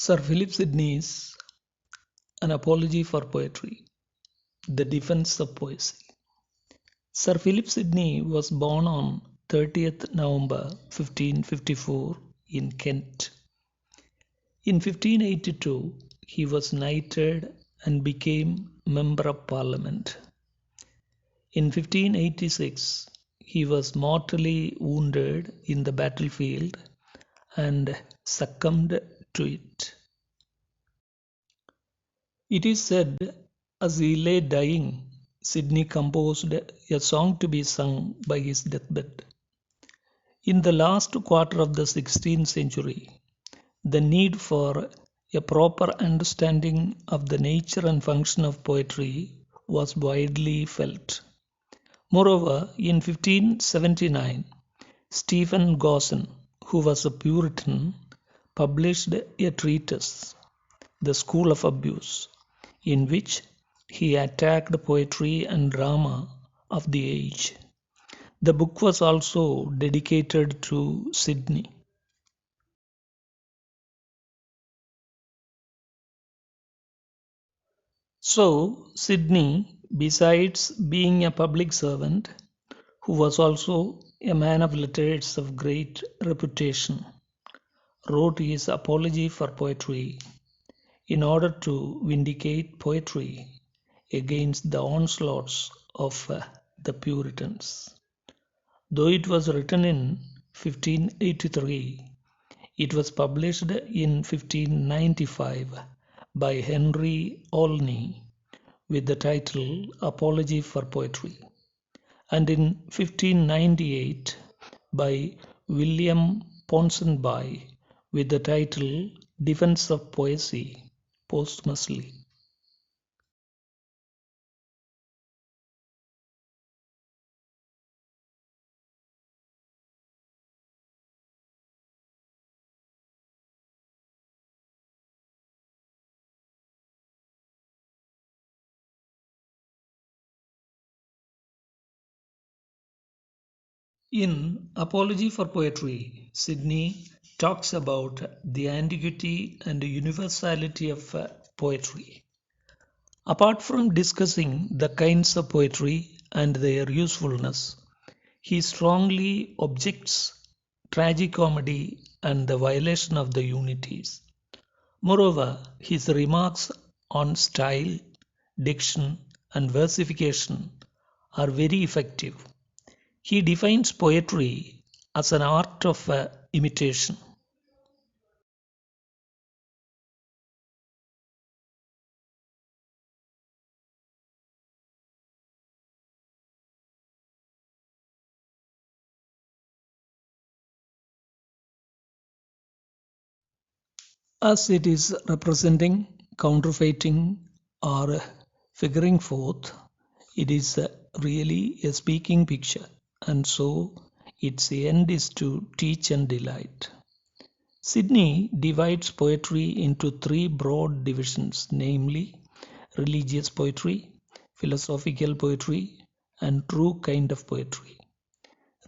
Sir Philip Sidney's An Apology for Poetry, The Defense of Poesy. Sir Philip Sidney was born on 30th November 1554 in Kent. In 1582, he was knighted and became Member of Parliament. In 1586, he was mortally wounded in the battlefield and succumbed to it. It is said, as he lay dying, Sidney composed a song to be sung by his deathbed. In the last quarter of the 16th century, the need for a proper understanding of the nature and function of poetry was widely felt. Moreover, in 1579, Stephen Gosson, who was a Puritan, published a treatise, The School of Abuse, in which he attacked poetry and drama of the age. The book was also dedicated to Sidney. So, Sidney, besides being a public servant, who was also a man of letters of great reputation, wrote his Apology for Poetry in order to vindicate poetry against the onslaughts of the Puritans. Though it was written in 1583, it was published in 1595 by Henry Olney with the title Apology for Poetry, and in 1598 by William Ponsonby with the title Defense of Poesy posthumously. In Apology for Poetry, Sidney talks about the antiquity and universality of poetry. Apart from discussing the kinds of poetry and their usefulness, he strongly objects tragicomedy and the violation of the unities. Moreover, his remarks on style, diction, and versification are very effective. He defines poetry as an art of imitation. As it is representing, counterfeiting, or figuring forth, it is really a speaking picture, and so its end is to teach and delight. Sidney divides poetry into three broad divisions, namely religious poetry, philosophical poetry, and true kind of poetry.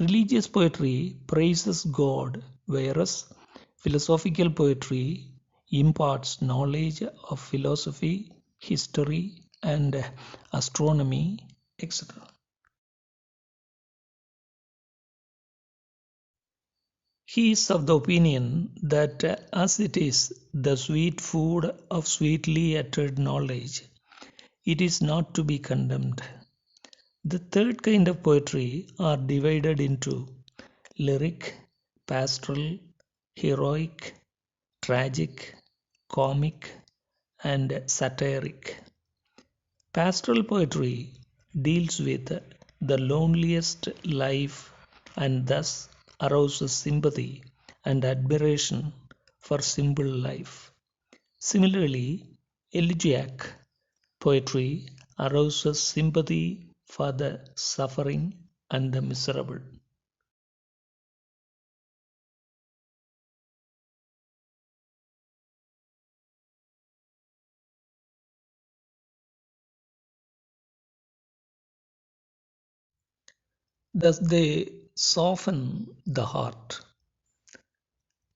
Religious poetry praises God, whereas philosophical poetry imparts knowledge of philosophy, history, and astronomy, etc. He is of the opinion that as it is the sweet food of sweetly uttered knowledge, it is not to be condemned. The third kind of poetry are divided into lyric, pastoral, heroic, tragic, comic, and satiric. Pastoral poetry deals with the loneliest life and thus arouses sympathy and admiration for simple life. Similarly, elegiac poetry arouses sympathy for the suffering and the miserable. Thus they soften the heart.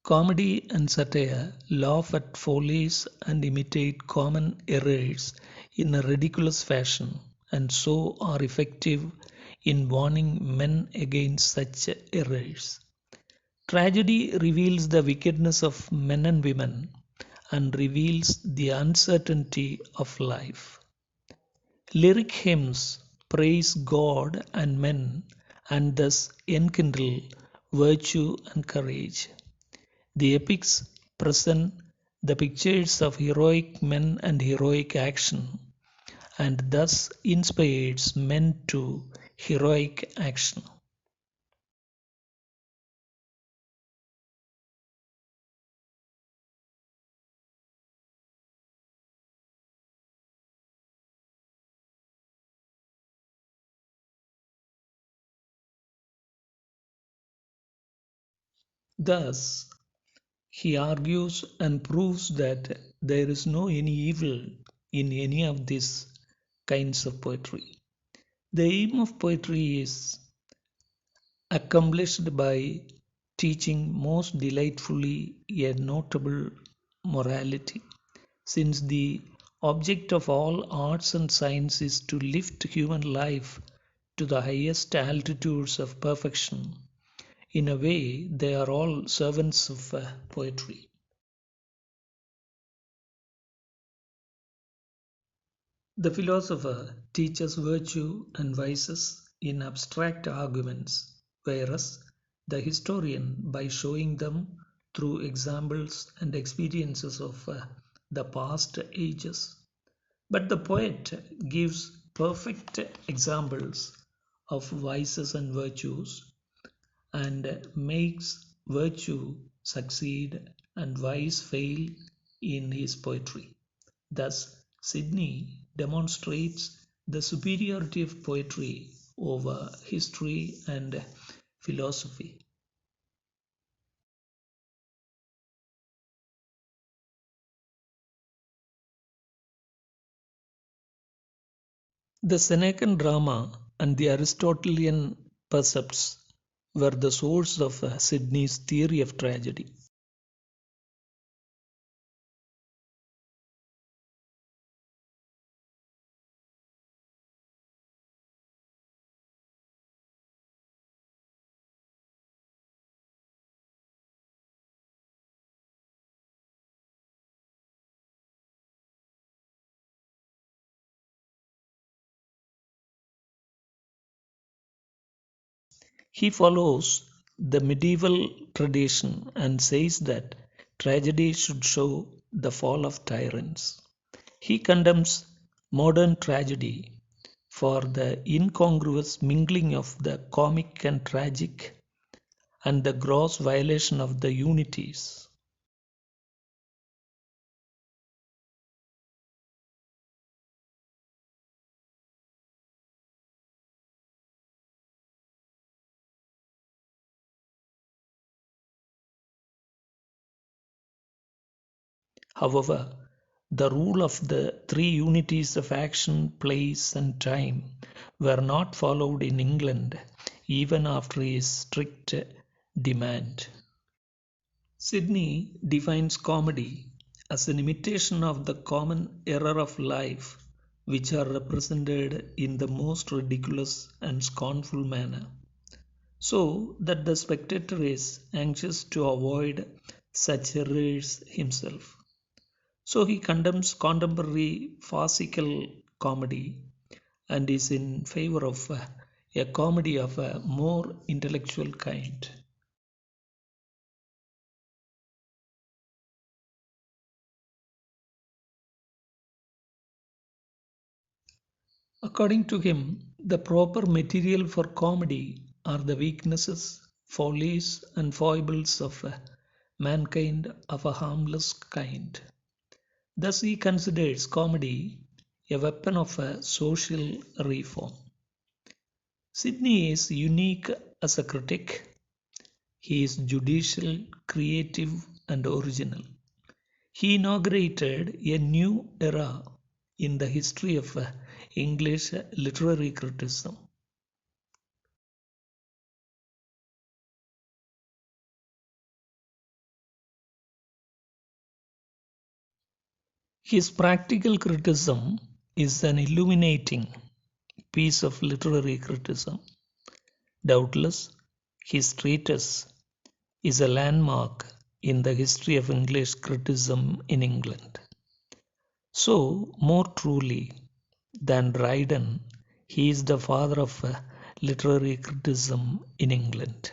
Comedy and satire laugh at follies and imitate common errors in a ridiculous fashion, and so are effective in warning men against such errors. Tragedy reveals the wickedness of men and women and reveals the uncertainty of life. Lyric hymns praise God and men and thus enkindle virtue and courage. The epics present the pictures of heroic men and heroic action and thus inspires men to heroic action. Thus, he argues and proves that there is no any evil in any of these kinds of poetry. The aim of poetry is accomplished by teaching most delightfully a notable morality, since the object of all arts and science is to lift human life to the highest altitudes of perfection. In a way, they are all servants of poetry. The philosopher teaches virtue and vices in abstract arguments, whereas the historian by showing them through examples and experiences of the past ages. But the poet gives perfect examples of vices and virtues and makes virtue succeed and vice fail in his poetry. Thus, Sidney demonstrates the superiority of poetry over history and philosophy. The Senecan drama and the Aristotelian precepts were the source of Sidney's theory of tragedy. He follows the medieval tradition and says that tragedy should show the fall of tyrants. He condemns modern tragedy for the incongruous mingling of the comic and tragic and the gross violation of the unities. However, the rule of the three unities of action, place, and time were not followed in England even after his strict demand. Sidney defines comedy as an imitation of the common error of life, which are represented in the most ridiculous and scornful manner, so that the spectator is anxious to avoid such errors himself. So he condemns contemporary farcical comedy and is in favor of a comedy of a more intellectual kind. According to him, the proper material for comedy are the weaknesses, follies, and foibles of mankind of a harmless kind. Thus, he considers comedy a weapon of a social reform. Sidney is unique as a critic. He is judicial, creative, and original. He inaugurated a new era in the history of English literary criticism. His practical criticism is an illuminating piece of literary criticism. Doubtless, his treatise is a landmark in the history of English criticism in England. So, more truly than Dryden, he is the father of literary criticism in England.